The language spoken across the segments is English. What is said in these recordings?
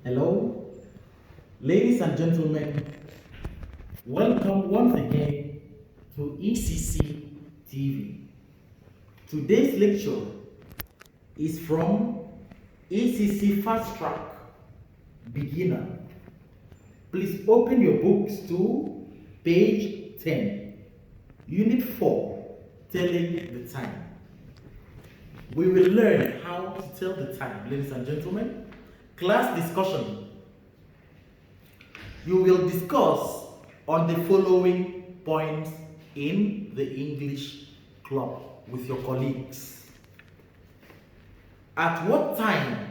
Hello, ladies and gentlemen, welcome once again to ECC TV. Today's lecture is from ECC Fast Track Beginner. Please open your books to page 10, Unit 4, Telling the Time. We will learn how to tell the time, ladies and gentlemen. Class discussion. You will discuss on the following points in the English club with your colleagues. At what time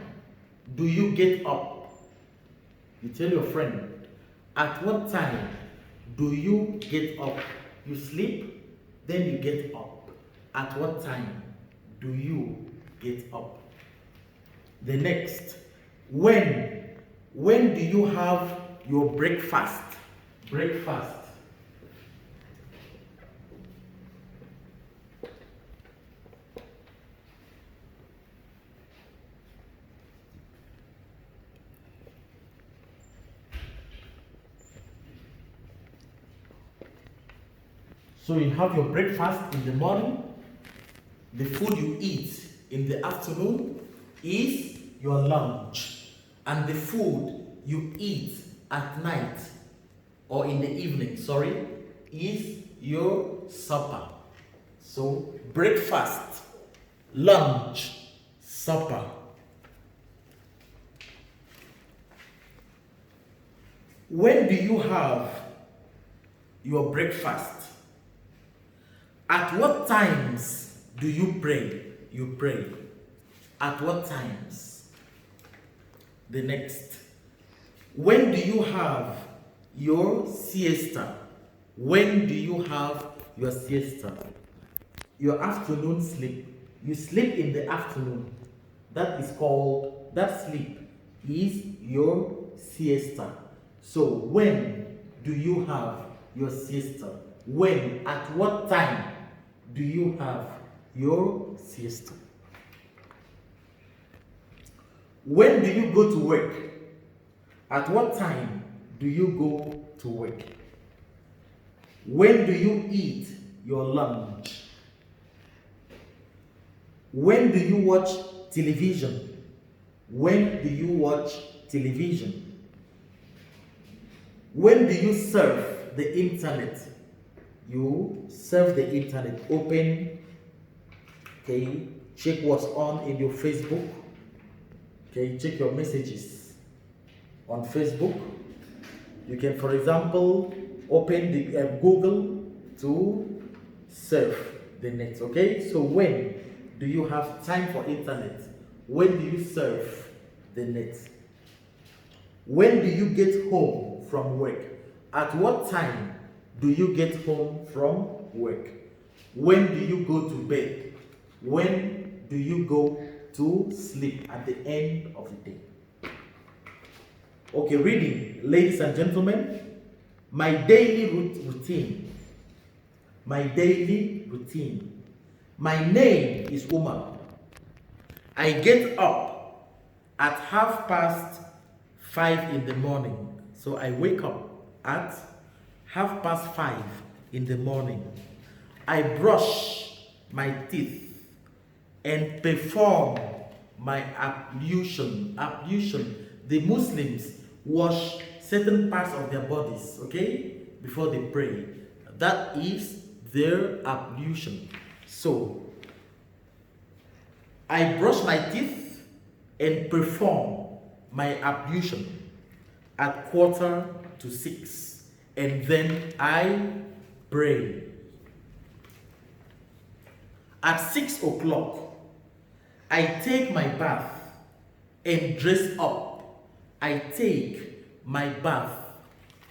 do you get up? You tell your friend. At what time do you get up? You sleep, then you get up. At what time do you get up? The next, when do you have your breakfast? Breakfast. So you have your breakfast in the morning. The food you eat in the afternoon is your lunch. And the food you eat at night or in the evening, is your supper. So breakfast, lunch, supper. When do you have your breakfast? At what times do you pray? You pray. At what times? The next. When do you have your siesta? When do you have your siesta? Your afternoon sleep. You sleep in the afternoon. That sleep is your siesta. So when do you have your siesta? When, at what time do you have your siesta? When do you go to work? At what time do you go to work? When do you eat your lunch? When do you watch television? When do you watch television? When do you surf the internet? You surf the internet, open, okay, check what's on in your Facebook, okay, check your messages on Facebook. You can, for example, open the Google to surf the net, okay? So when do you have time for internet? When do you surf the net? When do you get home from work? At what time do you get home from work? When do you go to bed? When do you go to sleep at the end of the day? Okay, reading, ladies and gentlemen. My daily routine. My daily routine. My name is Umar. I get up at 5:30 in the morning. So I wake up at 5:30 in the morning. I brush my teeth and perform my ablution. Ablution. The Muslims wash certain parts of their bodies, okay, before they pray. That is their ablution. So I brush my teeth and perform my ablution at 5:45, and then I pray. At 6 o'clock, I take my bath and dress up. I take my bath.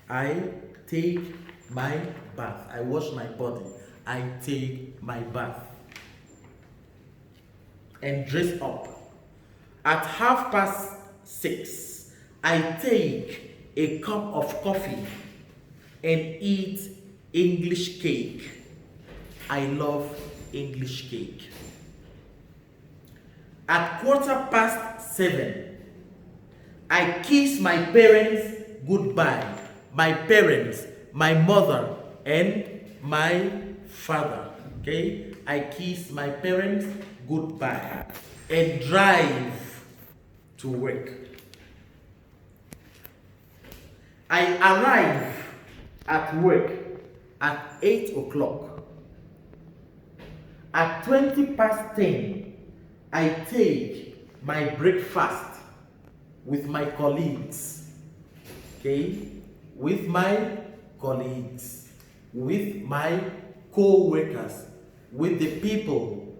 I take my bath. I wash my body. I take my bath and dress up. At 6:30, I take a cup of coffee and eat English cake. I love English cake. At 7:15, I kiss my parents goodbye. My parents, my mother, and my father. Okay? I kiss my parents goodbye and drive to work. I arrive at work at 8 o'clock. At 20 past 10, I take my breakfast with my colleagues. Okay? With my colleagues, with my co-workers, with the people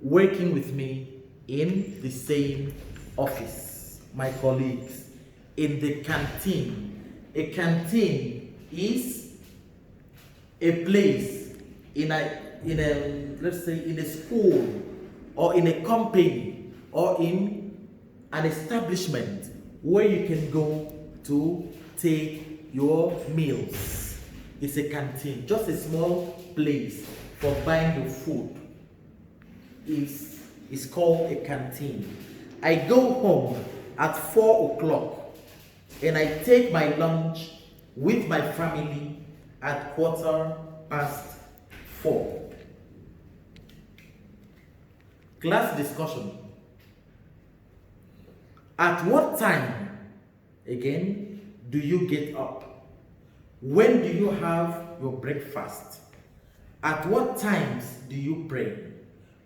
working with me in the same office, my colleagues, in the canteen. A canteen is a place in a let's say in a school or in a company or in an establishment where you can go to take your meals. It's a canteen, just a small place for buying your food. It's called a canteen. I go home at 4 o'clock and I take my lunch with my family at 4:15. Class discussion. At what time, again, do you get up? When do you have your breakfast? At what times do you pray?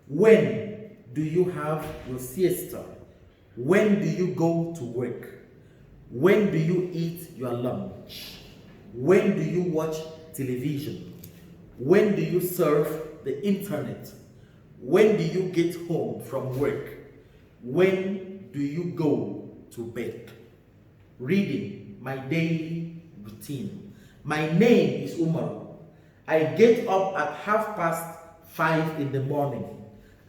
When do you have your siesta? When do you go to work? When do you eat your lunch? When do you watch television? When do you surf the internet? When do you get home from work? When do you go to bed? Reading, my daily routine. My name is Umar. I get up at 5:30 in the morning.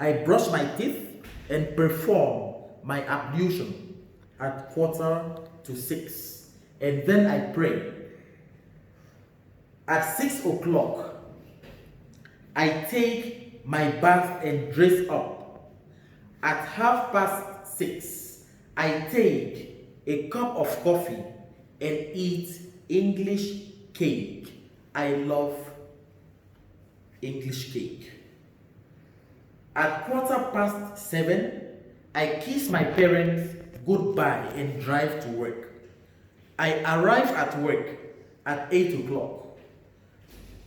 I brush my teeth and perform my ablution at 5:45, and then I pray. At 6 o'clock, I take my bath and dress up. At 6:30, I take a cup of coffee and eat English cake. I love English cake. At 7:15, I kiss my parents goodbye and drive to work. I arrive at work at 8 o'clock.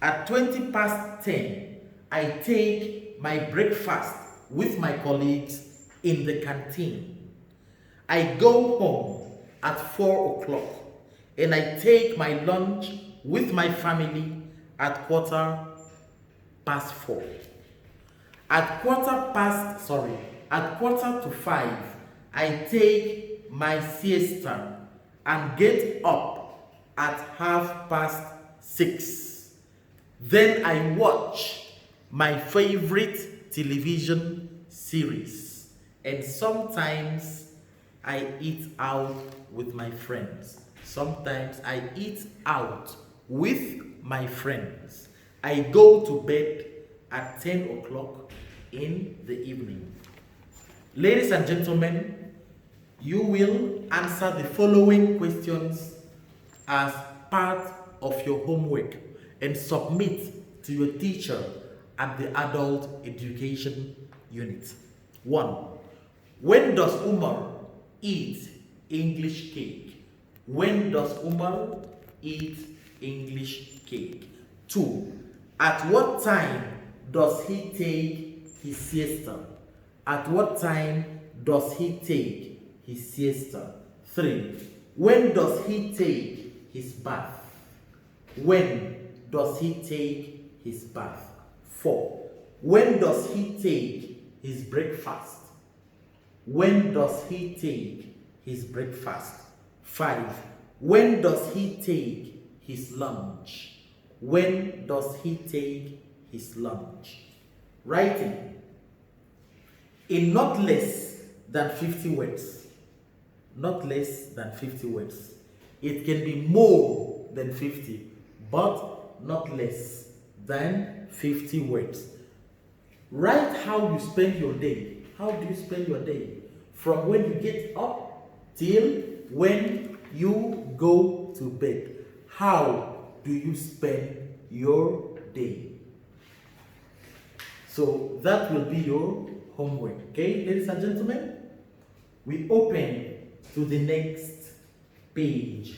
At 20 past 10, I take my breakfast with my colleagues in the canteen. I go home at 4 o'clock and I take my lunch with my family at 4:15. At 4:45, I take my siesta and get up at 6:30. Then I watch my favorite television series, and sometimes I eat out with my friends. Sometimes I eat out with my friends. I go to bed at 10 o'clock in the evening. Ladies and gentlemen, you will answer the following questions as part of your homework and submit to your teacher at the Adult Education Unit. 1. When does Umar eat English cake? When does Umar eat English cake? 2. At what time does he take his siesta? At what time does he take his siesta? 3. When does he take his bath? When does he take his bath? 4. When does he take his breakfast? When does he take his breakfast? 5. When does he take his lunch? When does he take his lunch? Writing. In not less than 50 words. Not less than 50 words. It can be more than 50, but not less than 50 words. Write how you spend your day. How do you spend your day? From when you get up till when you go to bed, how do you spend your day? So that will be your homework. Okay, ladies and gentlemen, we open to the next page.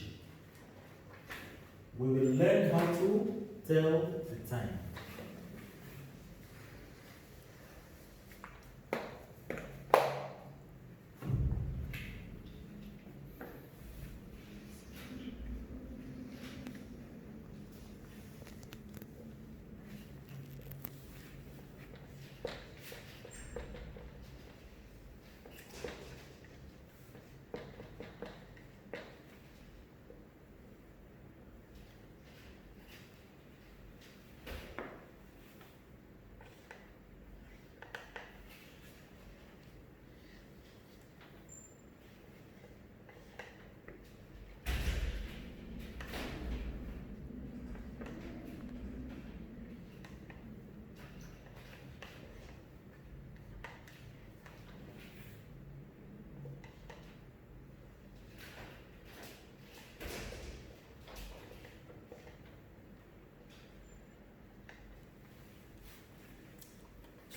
We will learn how to tell the time.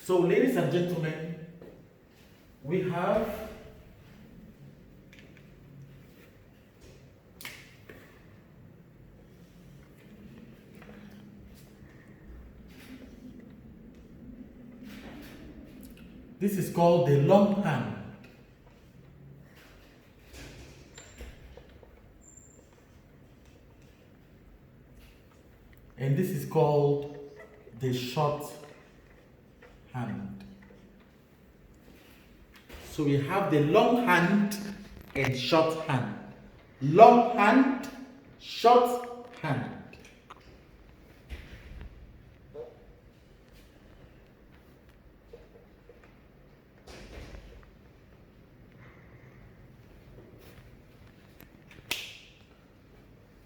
So, ladies and gentlemen, we have this is called the long hand. And this is called the short hand. So we have the long hand and short hand. Long hand, short hand.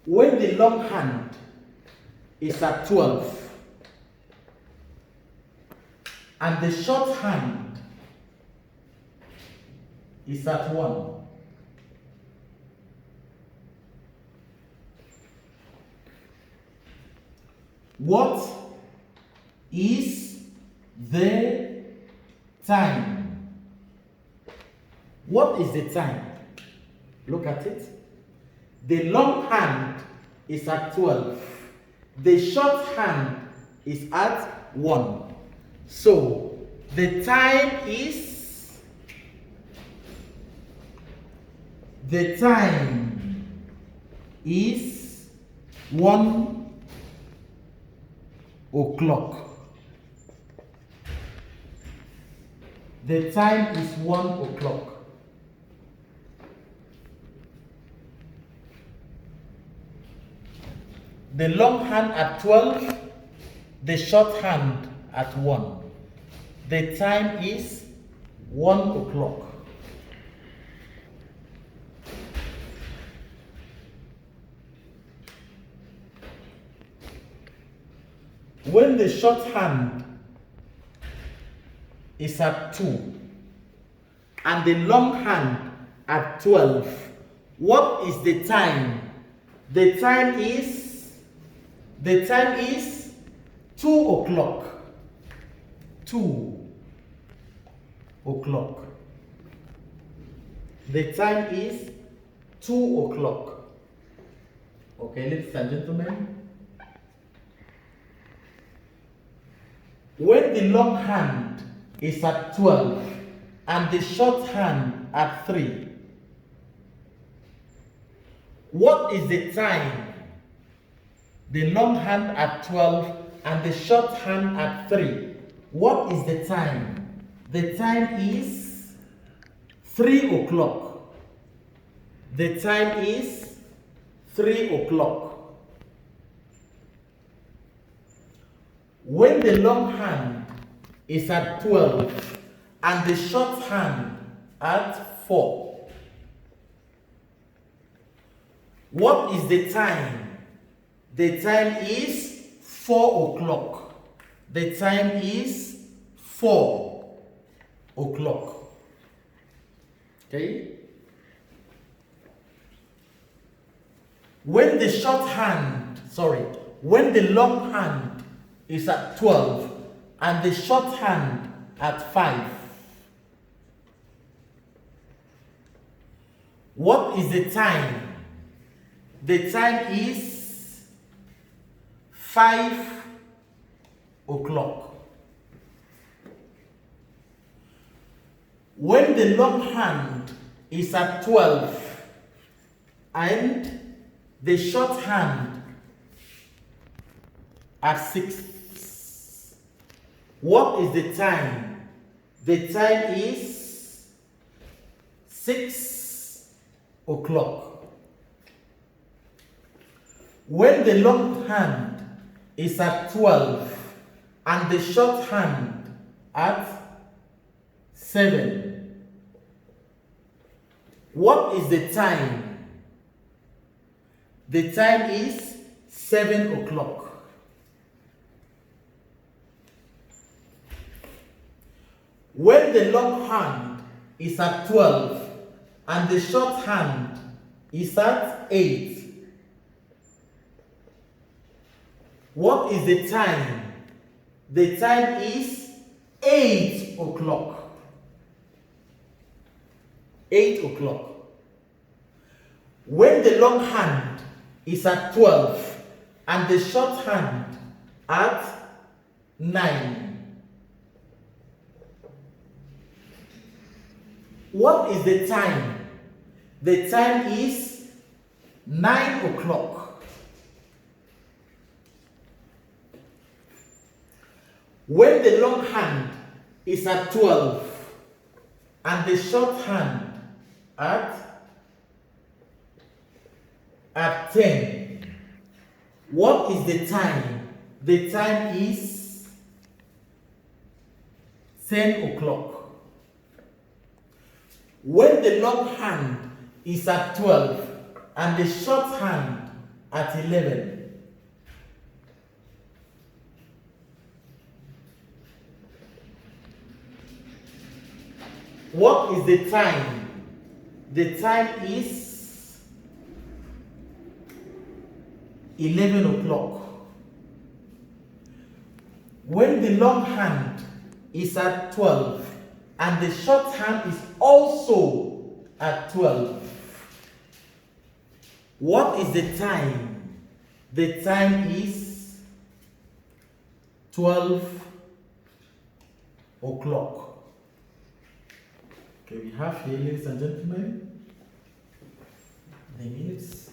When the long hand is at 12 and the short hand is at 1, what is the time? What is the time? Look at it. The long hand is at 12. The short hand is at 1. So the time is 1 o'clock. The time is 1 o'clock. The long hand at 12, the short hand at 1. The time is 1 o'clock. When the short hand is at 2 and the long hand at 12, what is the time? The time is 2 o'clock. 2 o'clock. The time is 2 o'clock. Okay, ladies and gentlemen. When the long hand is at 12 and the short hand at 3, what is the time? The long hand at 12 and the short hand at 3. What is the time? The time is 3 o'clock. The time is 3 o'clock. When the long hand is at 12 and the short hand at 4, what is the time? The time is 4 o'clock. The time is 4 o'clock. Okay? When the when the long hand is at 12 and the short hand at 5, what is the time? The time is 5 o'clock. When the long hand is at 12 and the short hand at 6, what is the time? The time is 6 o'clock. When the long hand is at 12 and the short hand at 7, what is the time? The time is 7 o'clock. When the long hand is at 12 and the short hand is at 8, what is the time? The time is 8 o'clock. 8 o'clock. When the long hand is at 12 and the short hand at 9, what is the time? The time is 9 o'clock. When the long hand is at 12 and the short hand at 10, what is the time? The time is 10 o'clock. When the long hand is at 12 and the short hand at 11, what is the time? The time is 11 o'clock. When the long hand is at 12 and the short hand is also at 12, what is the time? The time is 12 o'clock. Okay, we have here, ladies and gentlemen, the minutes.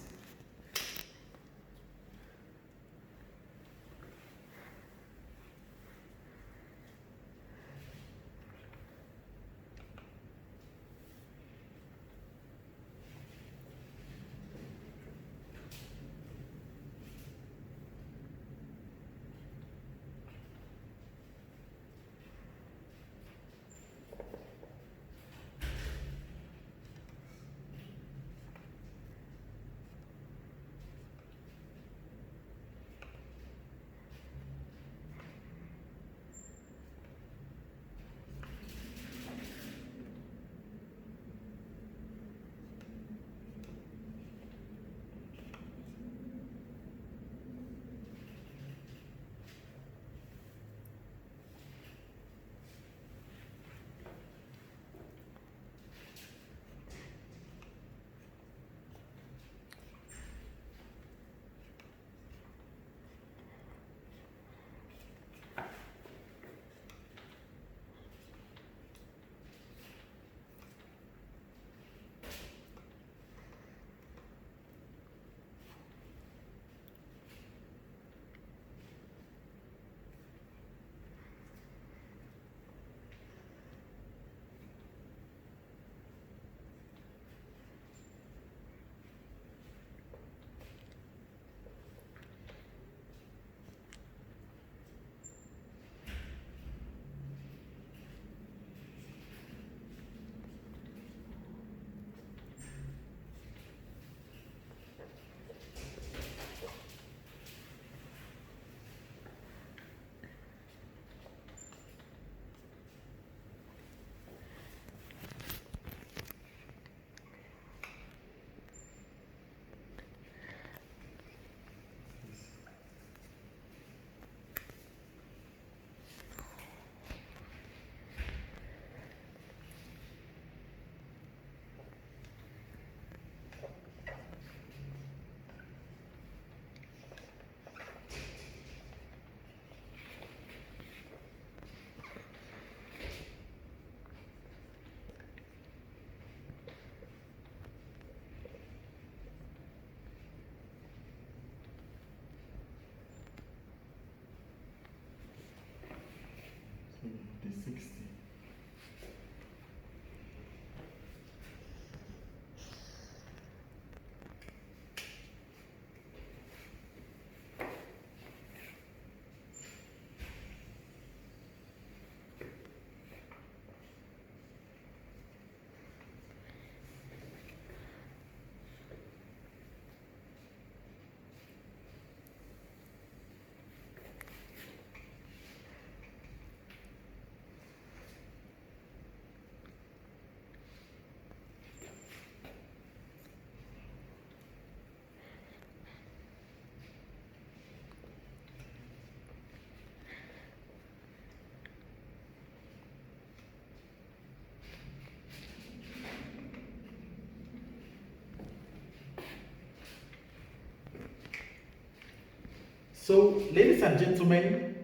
So, ladies and gentlemen,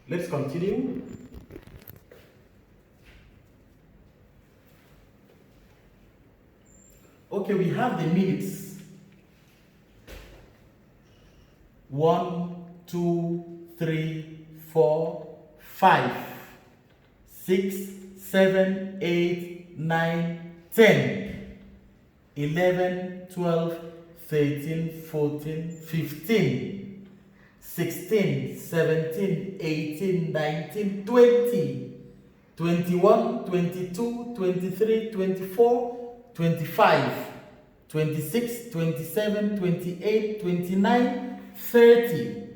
let's continue. Okay, we have the minutes. 1, 2, 3, 4, 5, 6, 7, 8, 9, 10, 11, 12, 13, 14, 15, 16, 17, 18, 19, 20, 21, 22, 23, 24, 25, 26, 27, 28, 29, 30,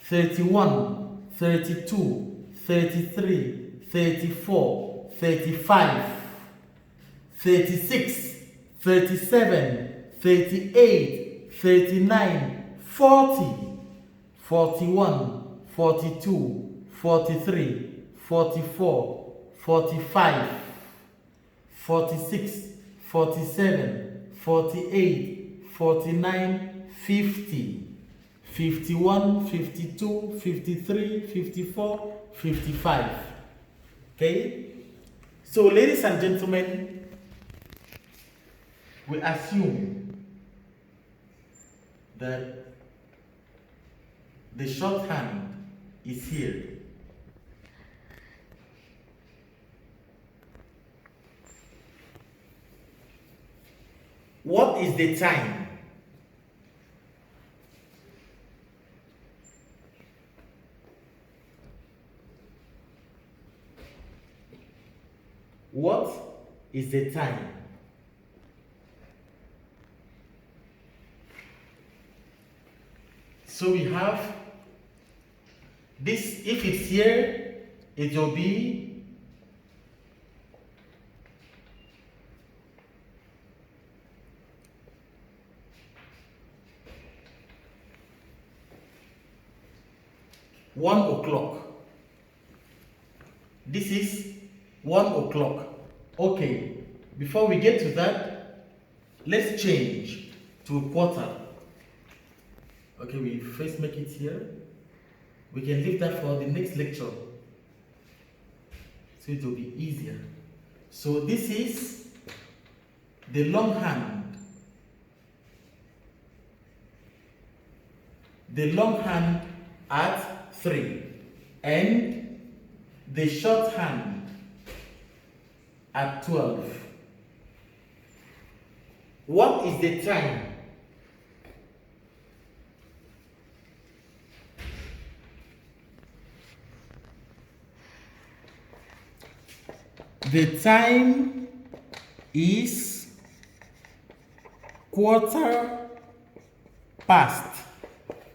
31, 32, 33, 34, 35, 36, 37, 38, 39, 40, 41, 42, 43, 44, 45, 46, 47, 48, 49, 50, 51, 52, 53, 54, 55. Okay? So, ladies and gentlemen, we assume that the shorthand is here. What is the time? What is the time? So we have this, if it's here, it will be (1:00). This is 1:00. Okay, before we get to that, let's change to a quarter. Okay, we first make it here. We can leave that for the next lecture, so it will be easier. So this is the long hand. The long hand at 3 and the short hand at 12. What is the time? The time is 1/4.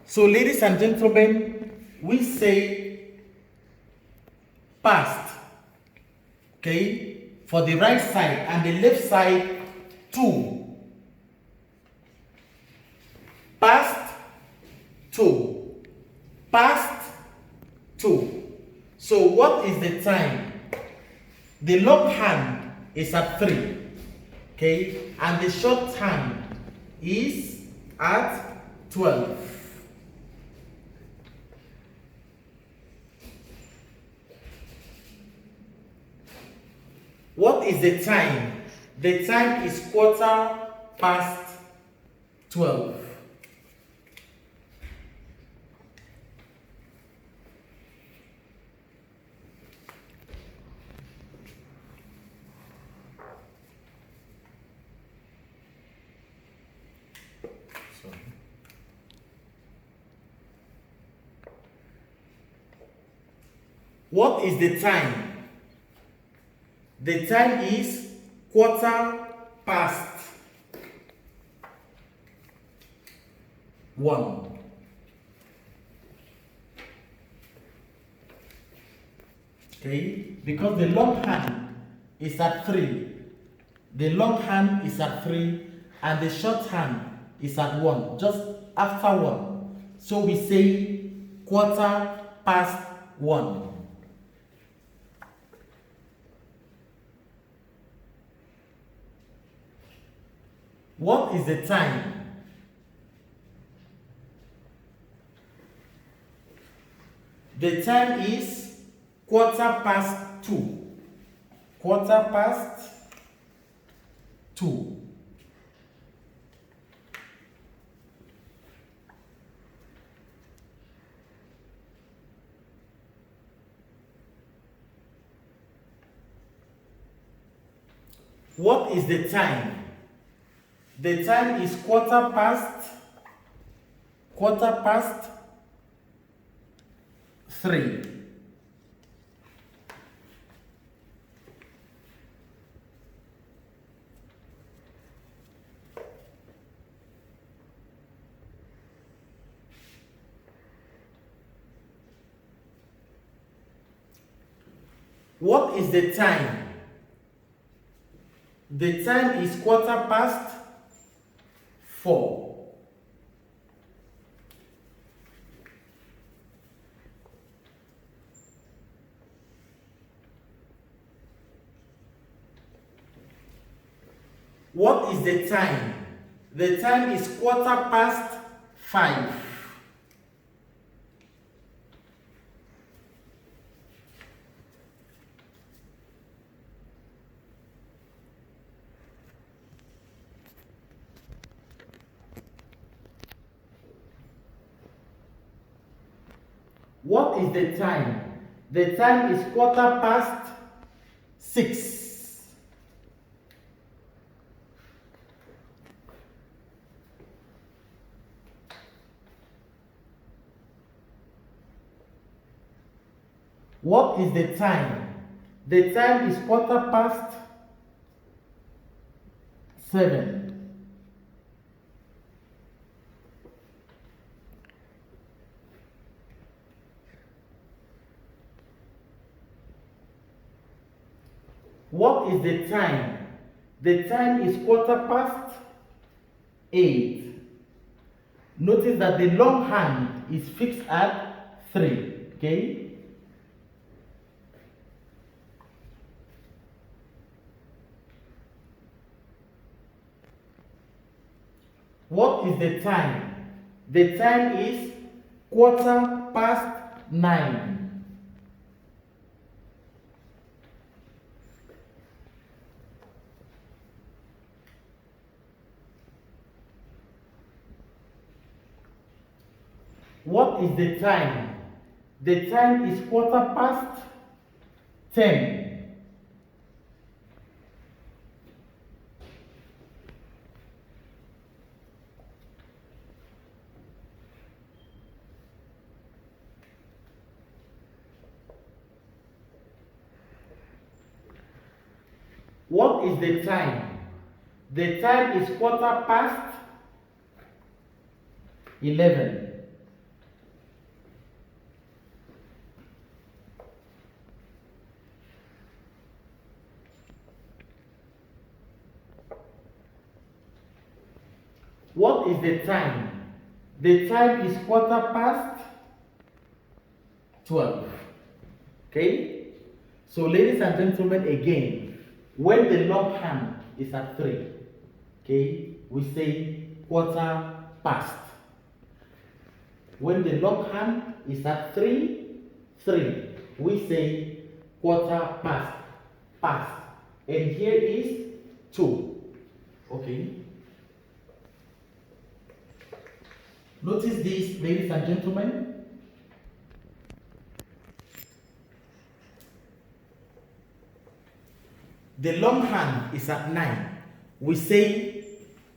So, ladies and gentlemen, we say past, okay, for the right side, and the left side 2. Past 2. Past 2. So what is the time? The long hand is at 3, okay, and the short hand is at 12. What is the time? The time is 12:15. What is the time? The time is 1/4. Okay, because the long hand is at 3. The long hand is at 3 and the short hand is at 1, just after 1. So we say 1/4. What is the time? The time is 2:15. 2:15. What is the time? The time is quarter past 3. What is the time? The time is 4:15. What is the time? The time is 5:15. What is the time? The time is 6:15. What is the time? The time is 7:15. What is the time? The time is 8:15. Notice that the long hand is fixed at 3. Okay? What is the time? The time is 9:15. What is the time? The time is 10:15. What is the time? The time is 11:15. What is the time? The time is 12:15. Okay? So ladies and gentlemen, again, when the long hand is at 3, okay, we say quarter past. When the long hand is at 3, we say quarter past. And here is 2. Okay? Notice this, ladies and gentlemen. The long hand is at 9. We say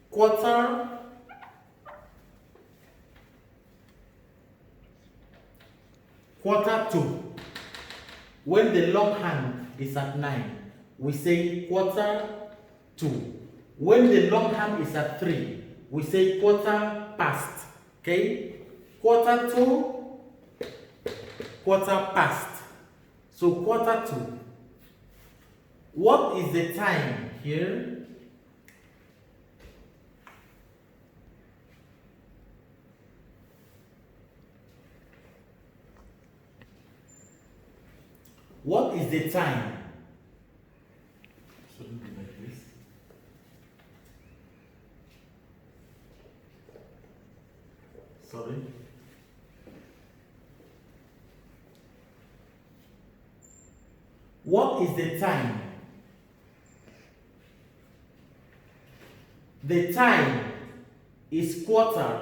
quarter to. When the long hand is at 9, we say quarter to. When the long hand is at 3, we say quarter past. Okay? Quarter to, quarter past. So quarter to. What is the time here? What is the time? Shouldn't be like this. Sorry. What is the time? The time is quarter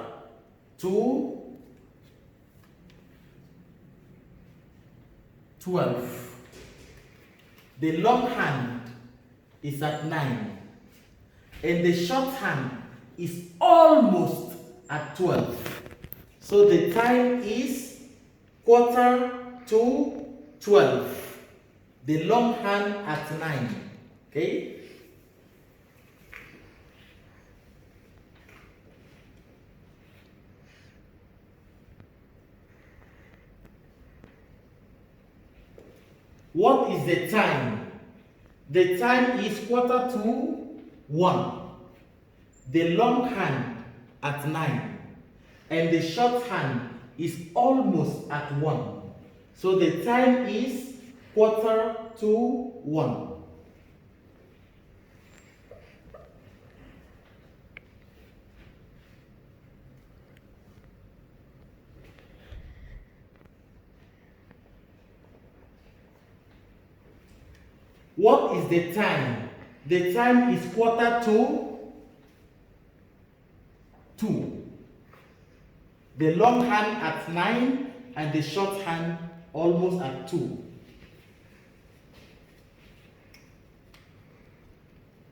to 12. The long hand is at 9. And the short hand is almost at 12. So the time is quarter to 12. The long hand at 9. Okay? What is the time? The time is quarter to 1. The long hand at 9. And the short hand is almost at 1. So the time is quarter to 1. What is the time? The time is quarter to 2. The long hand at 9 and the short hand almost at 2.